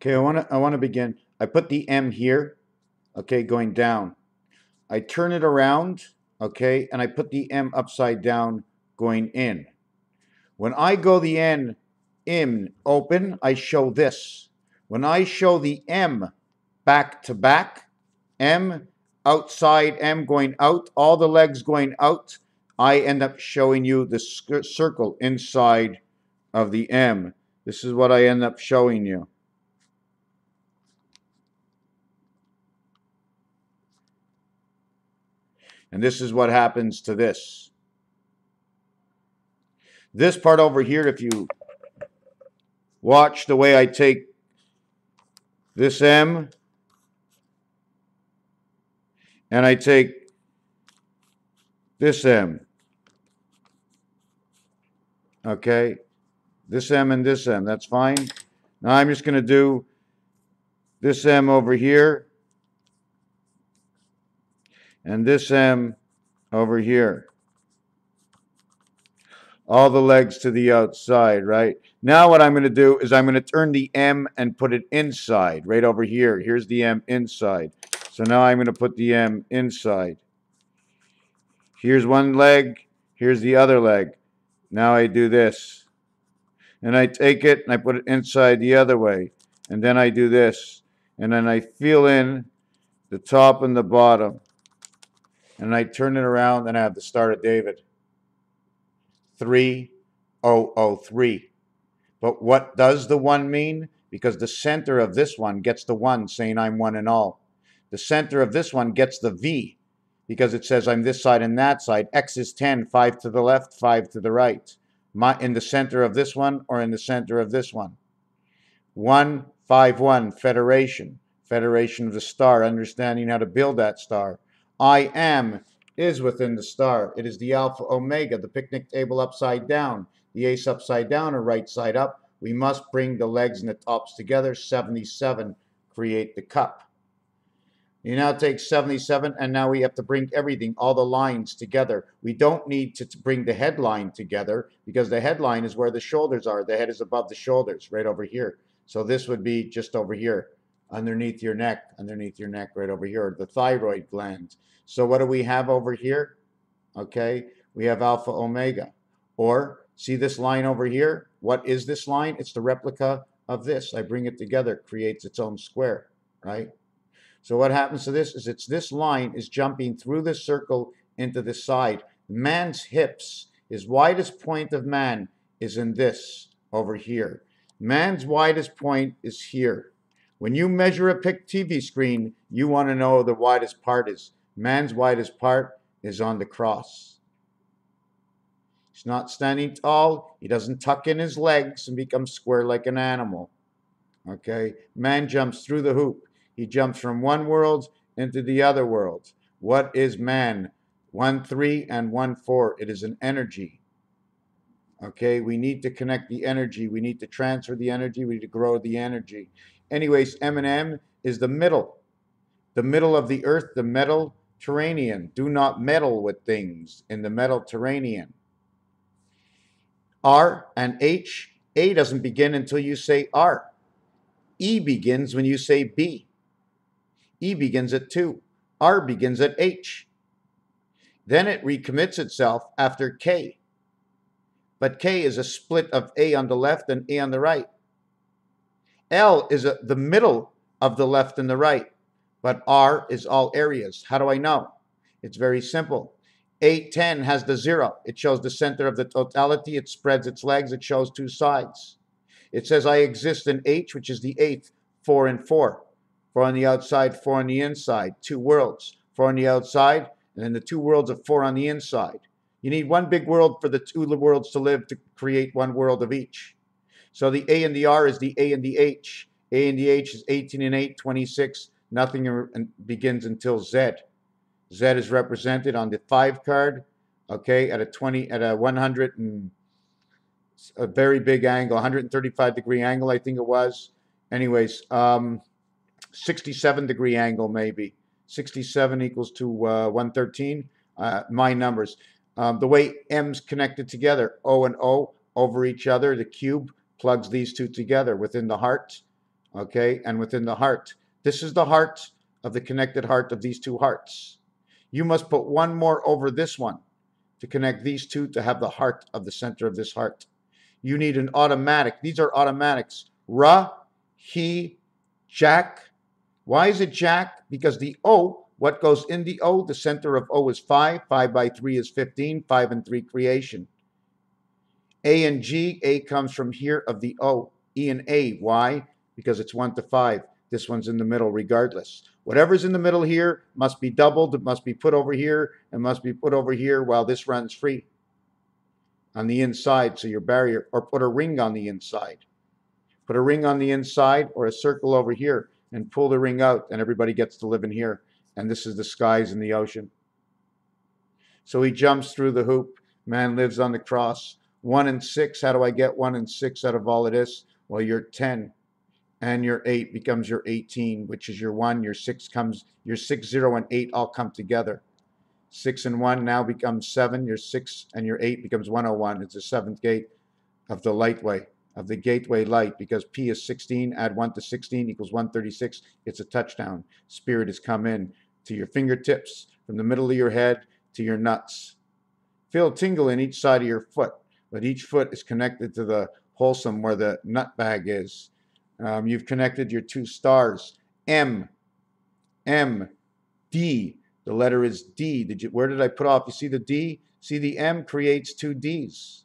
Okay, I want to begin. I put the M here, okay, going down. I turn it around, okay, and I put the M upside down going in. When I go the N in open, I show this. When I show the M back to back, M outside, M going out, all the legs going out, I end up showing you the circle inside of the M. This is what I end up showing you. And this is what happens to this. This part over here, if you watch the way I take this M and I take this M, okay, this M and this M, that's fine. Now I'm just going to do this M over here and this M over here. All the legs to the outside, right? Now what I'm going to do is I'm going to turn the M and put it inside, right over here. Here's the M inside. So now I'm going to put the M inside. Here's one leg. Here's the other leg. Now I do this. And I take it and I put it inside the other way. And then I do this. And then I feel in the top and the bottom. And I turn it around and I have the Star of David. 3003. But what does the 1 mean? Because the center of this one gets the 1, saying I'm one and all. The center of this one gets the V, because it says I'm this side and that side. X is 10, 5 to the left, 5 to the right. In the center of this one or in the center of this one. 151, Federation. Federation of the star, understanding how to build that star. I am is within the star. It is the Alpha Omega, the picnic table upside down, the ace upside down or right side up. We must bring the legs and the tops together. 77, create the cup. You now take 77, and now we have to bring everything, all the lines together. We don't need to bring the headline together because the headline is where the shoulders are. The head is above the shoulders, right over here. So this would be just over here, underneath your neck, right over here, the thyroid gland. So what do we have over here? Okay, we have Alpha Omega. Or, see this line over here? What is this line? It's the replica of this. I bring it together, creates its own square, right? So what happens to this is this line is jumping through the circle into the side. Man's hips, his widest point of man is in this over here. Man's widest point is here. When you measure a TV screen, you want to know the widest part is. Man's widest part is on the cross. He's not standing tall. He doesn't tuck in his legs and become square like an animal. Okay? Man jumps through the hoop. He jumps from one world into the other world. What is man? 1-3 and 1-4. It is an energy. Okay, we need to connect the energy. We need to transfer the energy. We need to grow the energy. Anyways, M is the middle of the earth, the Mediterranean. Do not meddle with things in the Mediterranean. R and H. A doesn't begin until you say R. E begins when you say B. E begins at 2. R begins at H. Then it recommits itself after K. But K is a split of A on the left and A on the right. L is the middle of the left and the right. But R is all areas. How do I know? It's very simple. 810 has the 0. It shows the center of the totality. It spreads its legs. It shows two sides. It says I exist in H, which is the 8th, 4 and 4. 4 on the outside, 4 on the inside. 2 worlds, 4 on the outside, and then the 2 worlds of 4 on the inside. You need one big world for the 2 worlds to live to create one world of each. So the A and the R is the A and the H. A and the H is 18 and 8, 26. Nothing begins until Z. Z is represented on the 5 card, okay, at a 100 and a very big angle, 135-degree angle, I think it was. Anyways, 67-degree angle maybe. 67 equals to 113. My numbers. The way M's connected together, O and O over each other, the cube plugs these two together within the heart. okay, and within the heart. This is the heart of the connected heart of these two hearts. You must put one more over this one to connect these two to have the heart of the center of this heart. You need an automatic. These are automatics. Ra, he, Jack. Why is it Jack? Because the O, what goes in the O, the center of O is 5. 5 by 3 is 15. 5 and 3, creation. A and G, A comes from here of the O. E and A, why? Because it's 1 to 5. This one's in the middle regardless. Whatever's in the middle here must be doubled. It must be put over here and must be put over here while this runs free on the inside. So your barrier, or put a ring on the inside. Put a ring on the inside or a circle over here and pull the ring out, and everybody gets to live in here. And this is the skies and the ocean. So he jumps through the hoop. Man lives on the cross. 1 and 6. How do I get 1 and 6 out of all of this? Well, your 10 and your 8 becomes your 18, which is your 1. Your 6 comes, your 6, 0, and 8 all come together. 6 and 1 now becomes 7. Your 6 and your 8 becomes 101. It's the seventh gate of the light way, of the gateway light, because P is 16. Add 1 to 16 equals 136. It's a touchdown. Spirit has come in to your fingertips, from the middle of your head to your nuts. Feel a tingle in each side of your foot, but each foot is connected to the wholesome where the nut bag is. You've connected your two stars. M, D. The letter is D. Where did I put off? You see the D? See, the M creates two Ds.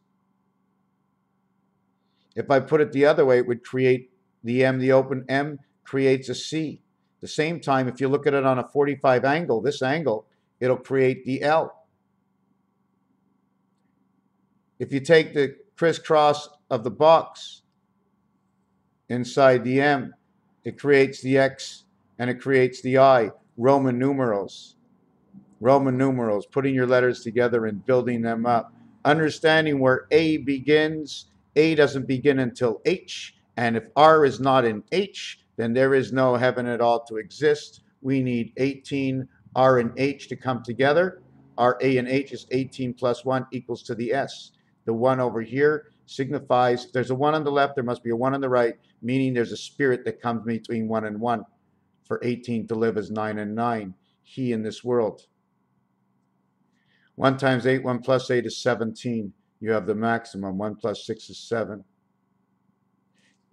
If I put it the other way, it would create the M, the open M creates a C. The same time, if you look at it on a 45 angle, this angle, it'll create the L. If you take the crisscross of the box inside the M, it creates the X and it creates the I. Roman numerals. Roman numerals, putting your letters together and building them up. Understanding where A begins. A doesn't begin until H. And if R is not in H, then there is no heaven at all to exist. We need 18 R and H to come together. Our A and H is 18 plus 1 equals to the S. The 1 over here signifies if there's a 1 on the left, there must be a 1 on the right, meaning there's a spirit that comes between 1 and 1. For 18 to live as 9 and 9. He in this world. 1 times 8, 1 plus 8 is 17. You have the maximum. 1 plus 6 is 7.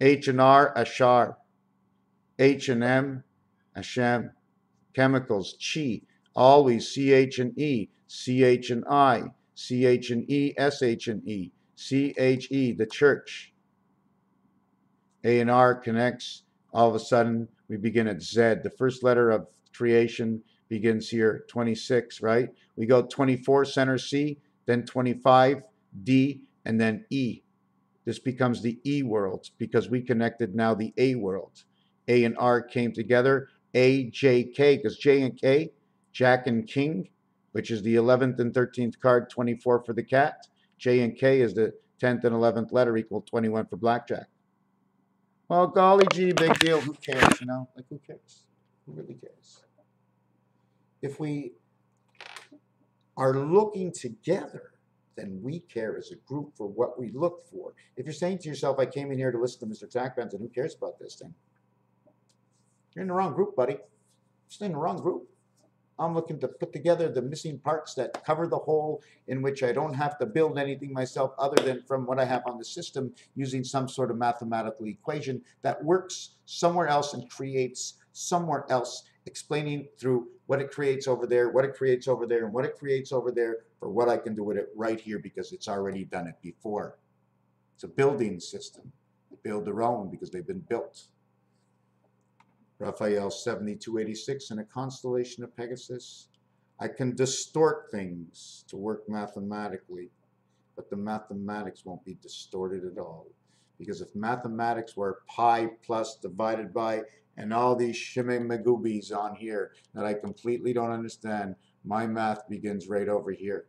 H and R, Ashar. H and M, Hashem. Chemicals, Chi. Always CH and E, CH and I, CH and E, SH and E, CHE, the church. A and R connects. All of a sudden, we begin at Z. The first letter of creation begins here, 26, right? We go 24, center C, then 25, D, and then E. This becomes the E world because we connected now the A world. A and R came together. A, J, K, because J and K, Jack and King, which is the 11th and 13th card, 24 for the cat. J and K is the 10th and 11th letter, equal 21 for blackjack. Well, golly gee, big deal. Who cares, you know? Like, who cares? Who really cares? If we are looking together, then we care as a group for what we look for. If you're saying to yourself, I came in here to listen to Mr. Tack Benson, who cares about this thing? You're in the wrong group, buddy. You're in the wrong group. I'm looking to put together the missing parts that cover the whole, in which I don't have to build anything myself other than from what I have on the system using some sort of mathematical equation that works somewhere else and creates somewhere else, explaining through what it creates over there, what it creates over there, and what it creates over there for what I can do with it right here because it's already done it before. It's a building system. They build their own because they've been built. Raphael 7286 in a constellation of Pegasus. I can distort things to work mathematically, but the mathematics won't be distorted at all. Because if mathematics were pi plus divided by and all these shimmy-magoobies on here that I completely don't understand, my math begins right over here.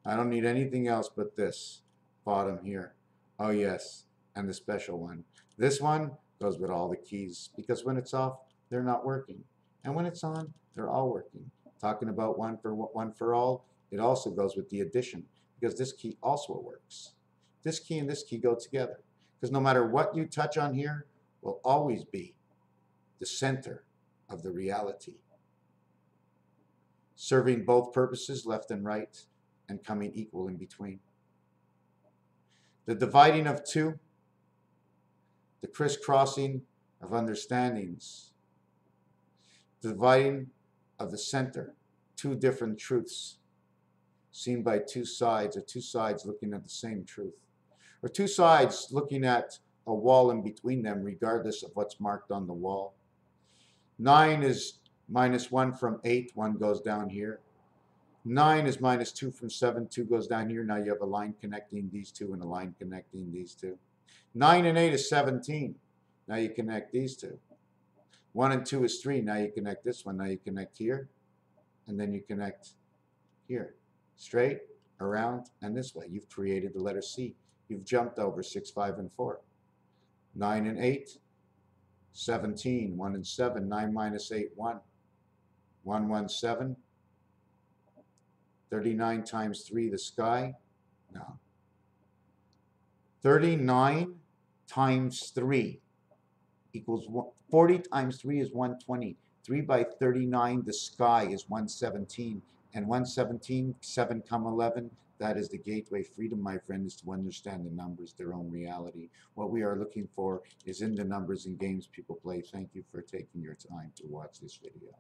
I don't need anything else but this bottom here. Oh yes, and the special one. This one goes with all the keys, because when it's off, they're not working. And when it's on, they're all working. Talking about one for all, it also goes with the addition, because this key also works. This key and this key go together. Because no matter what you touch on here, will always be the center of the reality, serving both purposes, left and right, and coming equal in between. The dividing of two, the crisscrossing of understandings, the dividing of the center, two different truths seen by two sides, or two sides looking at the same truth, or two sides looking at a wall in between them regardless of what's marked on the wall. 9 is -1 from 8, 1 goes down here. 9 is -2 from 7, 2 goes down here. Now you have a line connecting these two and a line connecting these two. 9 and 8 is 17. Now you connect these two. 1 and 2 is 3. Now you connect this one. Now you connect here. And then you connect here. Straight, around, and this way. You've created the letter C. You've jumped over 6, 5, and 4. 9 and 8, 17. 1 and 7. 9 minus 8, 1. 1, 1, 7. 39 times 3, the sky? No. 39 times 3 equals 40 times 3 is 120. 3 by 39, the sky is 117. And 117, 7, 11, that is the gateway. Freedom, my friend, is to understand the numbers, their own reality. What we are looking for is in the numbers and games people play. Thank you for taking your time to watch this video.